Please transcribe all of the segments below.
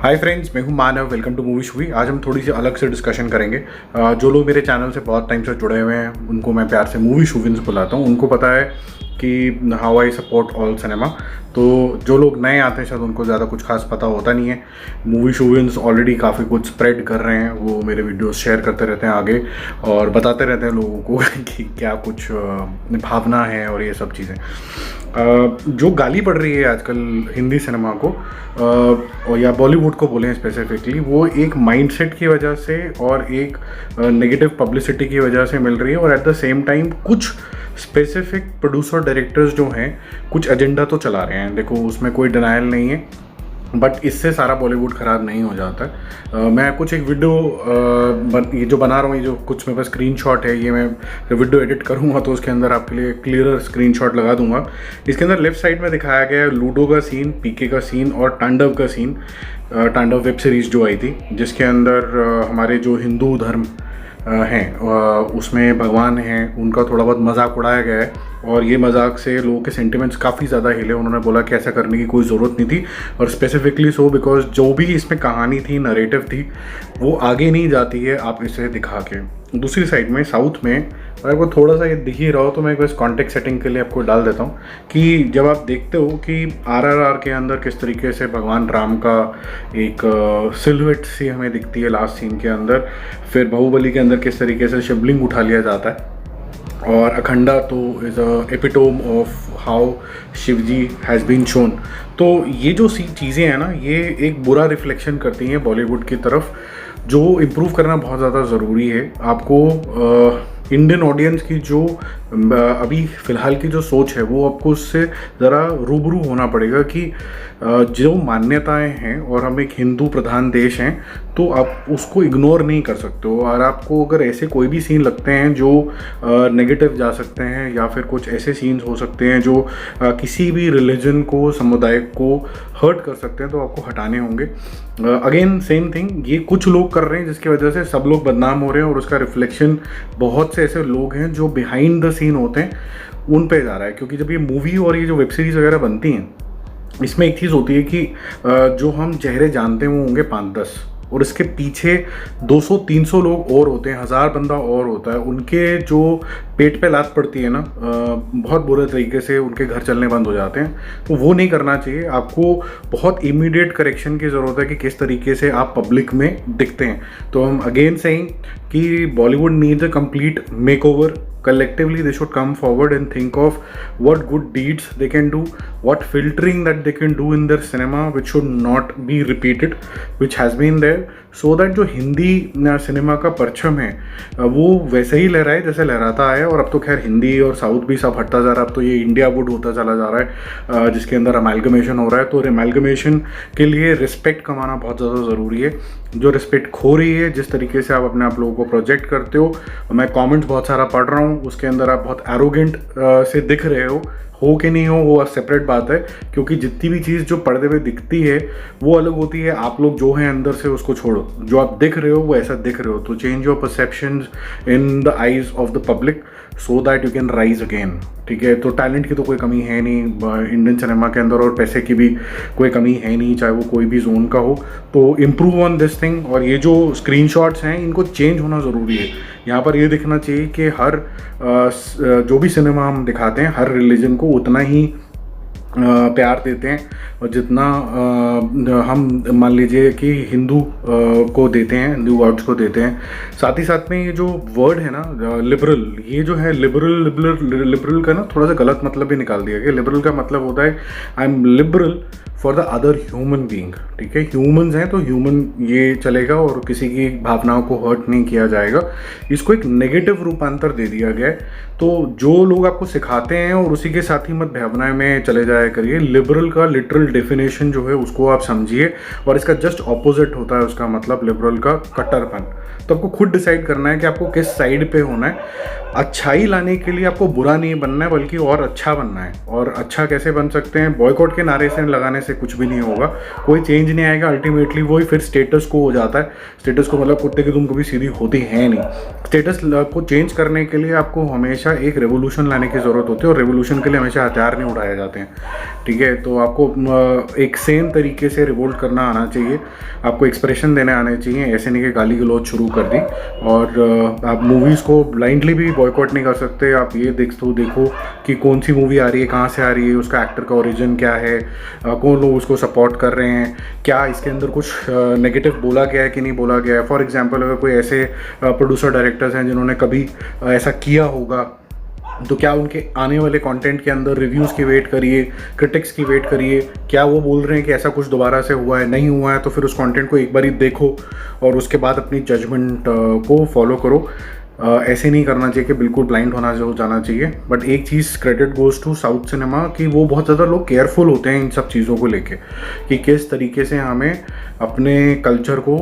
हाय friends, मैं हूं Manav. Welcome to movie Shuvi. आज हम थोड़ी सी अलग से डिस्कशन करेंगे। जो लोग मेरे चैनल से बहुत टाइम से जुड़े हुए हैं उनको मैं प्यार से मूवी शूविन्स बुलाता हूं। उनको पता है कि how I support all cinema. तो जो लोग नए आते हैं शायद उनको ज़्यादा कुछ खास पता होता नहीं है। मूवी शूविन्स ऑलरेडी काफ़ी कुछ स्प्रेड कर रहे हैं, वो मेरे वीडियोस शेयर करते रहते हैं आगे और बताते रहते हैं लोगों को कि क्या कुछ भावना है और ये सब चीज़ें। जो गाली पड़ रही है आजकल हिंदी सिनेमा को और या बॉलीवुड को बोलें स्पेसिफिकली, वो एक माइंडसेट की वजह से और एक नेगेटिव पब्लिसिटी की वजह से मिल रही है। और एट द सेम टाइम कुछ स्पेसिफिक प्रोड्यूसर डायरेक्टर्स जो हैं कुछ एजेंडा तो चला रहे हैं। देखो, उसमें कोई डिनायल नहीं है, बट इससे सारा बॉलीवुड ख़राब नहीं हो जाता है। मैं कुछ एक वीडियो ये जो बना रहा हूँ, ये जो कुछ मेरे पास स्क्रीनशॉट है, ये मैं वीडियो एडिट करूँगा तो उसके अंदर आपके लिए क्लियरर स्क्रीनशॉट लगा दूंगा। इसके अंदर लेफ्ट साइड में दिखाया गया है लूडो का सीन, पीके का सीन और तांडव का सीन। तांडव वेब सीरीज़ जो आई थी, जिसके अंदर हमारे जो हिंदू धर्म हैं उसमें भगवान हैं, उनका थोड़ा बहुत मजाक उड़ाया गया है। और ये मजाक से लोगों के सेंटिमेंट्स काफ़ी ज़्यादा हिले। उन्होंने बोला कि ऐसा करने की कोई ज़रूरत नहीं थी, और स्पेसिफिकली सो बिकॉज जो भी इसमें कहानी थी, नरेटिव थी, वो आगे नहीं जाती है आप इसे दिखा के। दूसरी साइड में साउथ में अगर वो थोड़ा सा ये दिख ही रहा हो तो मैं बस कॉन्टेक्स्ट सेटिंग के लिए आपको डाल देता हूँ कि जब आप देखते हो कि RRR के अंदर किस तरीके से भगवान राम का एक सिलुएट सी हमें दिखती है लास्ट सीन के अंदर, फिर बाहुबली के अंदर किस तरीके से शिवलिंग उठा लिया जाता है, और अखंडा तो is a epitome of how Shivji has been shown. तो ये जो सी चीज़ें हैं ना, ये एक बुरा रिफ्लेक्शन करती हैं बॉलीवुड की तरफ, जो इम्प्रूव करना बहुत ज़्यादा ज़रूरी है। आपको इंडियन ऑडियंस की जो अभी फ़िलहाल की जो सोच है, वो आपको उससे ज़रा रूबरू होना पड़ेगा कि जो मान्यताएं हैं, और हम एक हिंदू प्रधान देश हैं, तो आप उसको इग्नोर नहीं कर सकते हो। और आपको अगर ऐसे कोई भी सीन लगते हैं जो नेगेटिव जा सकते हैं, या फिर कुछ ऐसे सीन्स हो सकते हैं जो किसी भी रिलीजन को, समुदाय को हर्ट कर सकते हैं, तो आपको हटाने होंगे। अगेन सेम थिंग, ये कुछ लोग कर रहे हैं जिसकी वजह से सब लोग बदनाम हो रहे हैं, और उसका रिफ्लेक्शन बहुत से ऐसे लोग हैं जो बिहाइंड द सीन होते हैं उन पे जा रहा है। क्योंकि जब ये मूवी और ये जो वेब सीरीज़ वगैरह बनती हैं, इसमें एक चीज़ होती है कि जो हम चेहरे जानते हैं वो होंगे 5-10, और इसके पीछे 200-300 लोग और होते हैं, 1000 बंदा और होता है। उनके जो पेट पे लात पड़ती है ना, बहुत बुरे तरीके से उनके घर चलने बंद हो जाते हैं। तो वो नहीं करना चाहिए। आपको बहुत इमीडिएट करेक्शन की ज़रूरत है कि किस तरीके से आप पब्लिक में दिखते हैं। तो हम अगेन सेइंग कि Bollywood needs a complete makeover. Collectively they should come forward and think of what good deeds they can do, what filtering that they can do in their cinema which should not be repeated, which has been there, so that जो Hindi cinema का परचम है वो वैसे ही लहराए जैसे लहराता है। और अब तो खैर हिंदी और साउथ भी सब हटता जा रहा है। अब तो ये इंडिया वुड होता चला जा रहा है, जिसके अंदर अमेलगमेशन हो रहा है। तो अमेलगमेशन के लिए रिस्पेक्ट कमाना बहुत ज़्यादा ज़रूरी है। जो रिस्पेक्ट खो रही है, जिस तरीके से आप अपने आप लोगों को प्रोजेक्ट करते हो, मैं कमेंट्स बहुत सारा पढ़ रहा हूँ, उसके अंदर आप बहुत एरोगेंट से दिख रहे हो कि नहीं हो, वो सेपरेट बात है। क्योंकि जितनी भी चीज़ जो पर्दे पे दिखती है वो अलग होती है। आप लोग जो हैं अंदर से उसको छोड़ो, जो आप दिख रहे हो वो ऐसा दिख रहे हो। तो change your perceptions in the eyes of the public so that you can rise again. ठीक है, तो टैलेंट की तो कोई कमी है नहीं इंडियन सिनेमा के अंदर, और पैसे की भी कोई कमी है नहीं, चाहे वो कोई भी जोन का हो। तो इम्प्रूव ऑन दिस थिंग। और ये जो स्क्रीनशॉट्स हैं, इनको चेंज होना ज़रूरी है। यहाँ पर ये दिखना चाहिए कि हर जो भी सिनेमा हम दिखाते हैं, हर रिलीजन को उतना ही प्यार देते हैं, और जितना हम मान लीजिए कि हिंदू को देते हैं, हिंदू गॉड्स को देते हैं। साथ ही साथ में ये जो वर्ड है ना लिबरल, ये जो है लिबरल का ना थोड़ा सा गलत मतलब भी निकाल दिया गया। लिबरल का मतलब होता है I am liberal for the other human being. ठीक है, ह्यूमन्स हैं तो ह्यूमन ये चलेगा, और किसी की भावनाओं को हर्ट नहीं किया जाएगा। इसको एक नेगेटिव रूपांतर दे दिया गया है। तो जो लोग आपको सिखाते हैं और उसी के साथ ही मत भावनाएं में चले जाया करिए। लिबरल का लिटरल डेफिनेशन जो है उसको आप समझिए, और इसका जस्ट ऑपोजिट होता है उसका मतलब लिबरल का कट्टरपन। तो आपको खुद डिसाइड करना है कि आपको किस साइड पे होना है। अच्छाई लाने के लिए आपको बुरा नहीं बनना है, बल्कि और अच्छा बनना है। और अच्छा कैसे बन सकते हैं? बॉयकॉट के नारे से लगाने से कुछ भी नहीं होगा, कोई चेंज नहीं आएगा। अल्टीमेटली वही फिर स्टेटस को हो जाता है। स्टेटस को मतलब कुत्ते की दुम कभी सीधी होती है नहीं। स्टेटस को चेंज करने के लिए आपको हमेशा एक रेवोल्यूशन लाने की ज़रूरत होती है, और रेवोल्यूशन के लिए हमेशा हथियार नहीं उठाए जाते हैं, ठीक है। तो आपको एक सेम तरीके से रिवोल्ट करना आना चाहिए, आपको एक्सप्रेशन देने आने चाहिए। ऐसे नहीं कि गाली गलौज शुरू कर दी। और आप मूवीज़ को ब्लाइंडली भी बॉयकॉट नहीं कर सकते। आप ये देखो कि कौन सी मूवी आ रही है, कहाँ से आ रही है, उसका एक्टर का ओरिजिन क्या है, कौन लोग उसको सपोर्ट कर रहे हैं, क्या इसके अंदर कुछ नेगेटिव बोला गया है कि नहीं बोला गया है। फॉर एग्जांपल अगर कोई ऐसे प्रोड्यूसर डायरेक्टर्स हैं जिन्होंने कभी ऐसा किया होगा, तो क्या उनके आने वाले कंटेंट के अंदर रिव्यूज़ की वेट करिए, क्रिटिक्स की वेट करिए, क्या वो बोल रहे हैं कि ऐसा कुछ दोबारा से हुआ है, नहीं हुआ है। तो फिर उस कंटेंट को एक बार ही देखो और उसके बाद अपनी जजमेंट को फॉलो करो। ऐसे नहीं करना चाहिए कि बिल्कुल ब्लाइंड होना जाना चाहिए। बट एक चीज़ credit goes to south cinema कि वो बहुत ज़्यादा लोग केयरफुल होते हैं इन सब चीज़ों को लेके, कि किस तरीके से हमें अपने कल्चर को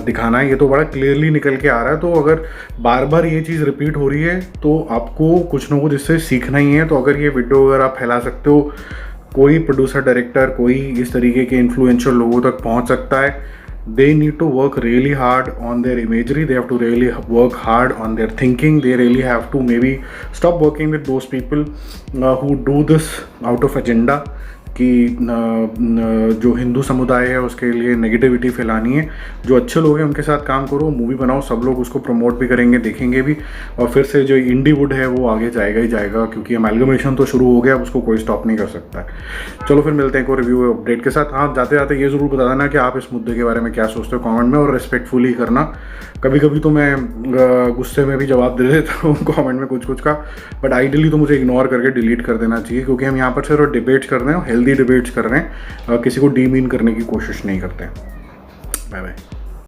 दिखाना है। ये तो बड़ा क्लियरली निकल के आ रहा है। तो अगर बार बार ये चीज़ रिपीट हो रही है तो आपको कुछ ना कुछ इससे सीखना ही है। तो अगर ये वीडियो अगर आप फैला सकते हो, कोई प्रोड्यूसर डायरेक्टर, कोई इस तरीके के इन्फ्लुएंशियल लोगों तक पहुँच सकता है। They need to work really hard on their imagery. They have to really work hard on their thinking. They really have to maybe stop working with those people who do this out of agenda, कि जो हिंदू समुदाय है उसके लिए negativity फैलानी है। जो अच्छे लोग हैं उनके साथ काम करो, मूवी बनाओ, सब लोग उसको प्रमोट भी करेंगे, देखेंगे भी। और फिर से जो इंडीवुड है वो आगे जाएगा ही जाएगा, क्योंकि अमेलगमेशन तो शुरू हो गया, अब उसको कोई स्टॉप नहीं कर सकता है। चलो फिर मिलते हैं एक और रिव्यू अपडेट के साथ। हाँ, जाते जाते ये ज़रूर बता देना कि आप इस मुद्दे के बारे में क्या सोचते हो कॉमेंट में, और रिस्पेक्टफुली करना। कभी कभी तो मैं गुस्से में भी जवाब दे देता हूँ कॉमेंट में कुछ का, बट आइडियली तो मुझे इग्नोर करके डिलीट कर देना चाहिए, क्योंकि हम यहाँ पर सिर्फ डिबेट्स कर रहे हैं, हेल्दी डिबेट्स कर रहे हैं, किसी को डीमीन करने की कोशिश नहीं करते हैं। Bye bye.